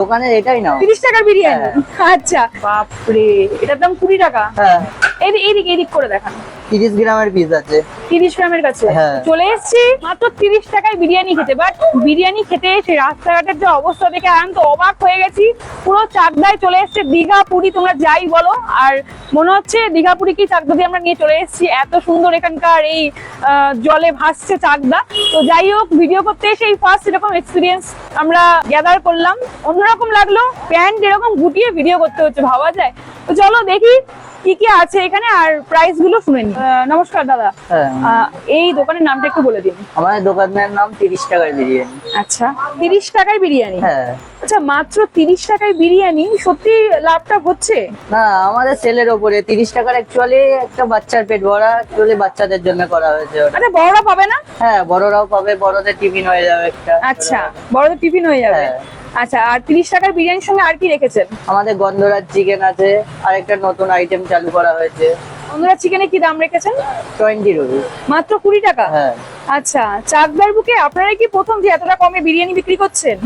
দোকানের এটাই নাও 30 টাকার বিরিয়ানি। আচ্ছা বাপরে, এটার দাম 20 টাকা। হ্যাঁ এদিক করে দেখান। 30 গ্রামের পিস আছে। 30 গ্রামের কাছে হ্যাঁ। চলে এসেছি মাত্র 30 টাকায় বিরিয়ানি খেতে। বাট বিরিয়ানি খেতে এসে রাস্তাঘাটের যে অবস্থা দেখে আমি তো অবাক হয়ে গেছি। পুরো চাকদায় চলে এসেছে, দীঘা পুরী তোমরা যাই বলো, আর মনে হচ্ছে দীঘা পুরী কি চাকদা দিয়ে আমরা নিয়ে চলে এসেছি। এত সুন্দর এখানকার এই জলে ভাসছে চাকদা। তো যাই হোক, ভিডিও করতে এসে এই ফার্স্ট এরকম এক্সপিরিয়েন্স আমরা গ্যাদার করলাম। অন্যরকম লাগলো, প্যান্ট এরকম গুটিয়ে ভিডিও করতে হচ্ছে, ভাবা যায়। তো চলো দেখি কি কি আছে এখানে আর প্রাইস গুলো শুনে নি। নমস্কার দাদা, এই দোকানের নামটা একটু বলে দিন। আমাদের দোকানের নাম 30 টাকার বিরিয়ানি। আচ্ছা 30 টাকায় বিরিয়ানি। হ্যাঁ। আচ্ছা মাত্র 30 টাকায় বিরিয়ানি, সত্যি লাভটা হচ্ছে? না, আমাদের সেলের উপরে 30 টাকার অ্যাকচুয়ালি একটা বাচ্চার পেট ভরা, অ্যাকচুয়ালি বাচ্চাদের জন্য করা হয়েছে ওটা। আরে বড়রা পাবে না? হ্যাঁ, বড়রাও পাবে, বড়দের টিফিন হয়ে যাবে একটা। আচ্ছা বড়দের টিফিন হয়ে যাবে। হ্যাঁ। আচ্ছা, আর 30 টাকার বিরিয়ানির সঙ্গে আর কি রেখেছেন? আমাদের গন্ধরাজ চিকেন আছে, আর একটা নতুন আইটেম চালু করা হয়েছে। অন্যরা চিকেনে কি দাম রেখেছেন? 20 রুপি। মাত্র 20 টাকা? হ্যাঁ। আচ্ছা, চাকদার বুকে আপনারাই কি প্রথম যে এতটা কমে বিরিয়ানি বিক্রি করছেন?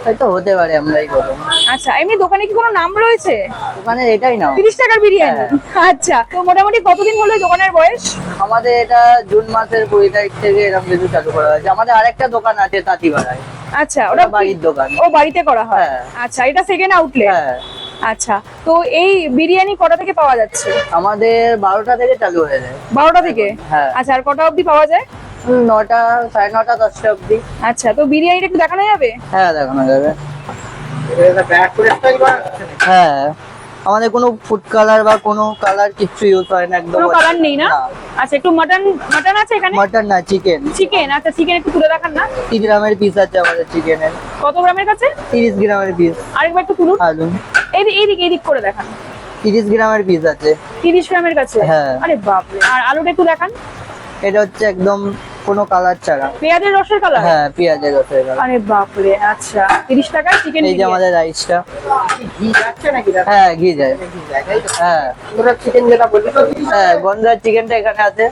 হয়তো হতে পারে, আমরাই বলবো। আচ্ছা, এমনি দোকানে কি কোনো নাম রয়েছে? দোকানের এটাই নাও 30 টাকার বিরিয়ানি। আচ্ছা, তো মোটামুটি কতদিন হলো এই দোকানের বয়স? আমাদের এটা জুন মাসের 20 তারিখ থেকে এরকম কিছু চালু করা হয়েছে। আমাদের আরেকটা দোকান আছে তাঁতিপাড়ায়। আচ্ছা, ওটা ওটা বাড়ির দোকান। ও বাড়িতে করা হয়? হ্যাঁ। আচ্ছা, এটা সেকেন্ড আউটলেট। হ্যাঁ। আচ্ছা, তো এই বিরিয়ানি কটা থেকে পাওয়া যাচ্ছে? আমাদের 12টা থেকে চালু হয়ে যায়। 12টা থেকে? হ্যাঁ। আচ্ছা, আর কটা অবধি পাওয়া যায়? 9টা, 9:30, 10টা অব্দি। আচ্ছা, তো বিরিয়ানিটা একটু দেখানো যাবে? হ্যাঁ, দেখানো যাবে। হ্যাঁ, আমাদের কোনো ফুড কালার বা কোনো কালার কিছু ইউজ হয় না, একদম কোনো কালার নেই না? আচ্ছা, একটু মাটন আছে এখানে? মাটন না, চিকেন। চিকেন? আচ্ছা, চিকেন একটু তুলে দেখান না। 30 গ্রামের পিস আছে আমাদের চিকেনের। কত গ্রামের কাছে? 30 গ্রামের পিস। আরেকবার একটু তুলুন। আলুন এদিক করে দেখান। 30 গ্রামের পিস আছে। 30 গ্রামের কাছে? হ্যাঁ। আরে বাপরে। আর আলুটা একটু দেখান। এটা হচ্ছে একদম কোনো কালার ছাড়া। পেঁয়াজের রসের কালার? হ্যাঁ, পেঁয়াজের রসের কালার। আরে বাপরে। আচ্ছা, 30 টাকায় চিকেন। এই যে আমাদের রাইসটা। ঘি যাচ্ছে নাকি? হ্যাঁ, ঘি যায়। হ্যাঁ, পুরো চিকেন যেটা বলি তো। হ্যাঁ, গন্ধরাজ চিকেনটা এখানে আছে।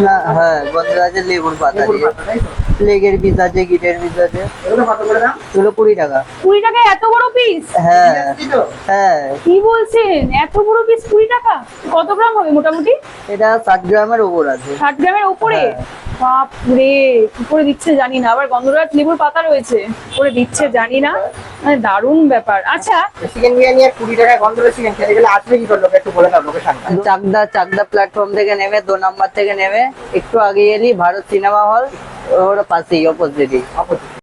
না, হ্যাঁ, গন্ধরাজের লেবুর পাতা দিয়ে। লেগের পিস আছে, গিটের পিস আছে। এগুলো কত করে দাম? এগুলো 20 টাকা। 20 টাকায় এত বড় পিস? হ্যাঁ। হ্যাঁ। কি বলছেন, এত বড় পিস 20 টাকা? কত গ্রাম হবে মোটামুটি? এটা 60 গ্রামের উপর আছে। 60 গ্রামের উপরে? হ্যাঁ। বাপরে, কি করে দিচ্ছে জানি না। আবার গন্ধরাজ লেবুর পাতা রয়েছে, করে দিচ্ছে জানি না, মানে দারুণ ব্যাপার। আচ্ছা, চিকেন বিরিয়ানি আর 20 টাকায় গন্ধরাজ চিকেন খেতে গেলে আসবে কি করে? একটু বলে দাও লোকেশনটা। চাকদা প্ল্যাটফর্ম থেকে নেমে 2 নাম্বার থেকে নেমে একটু আগে এলি ভারত সিনেমা হল, ওর পাশেই অপোজিটই।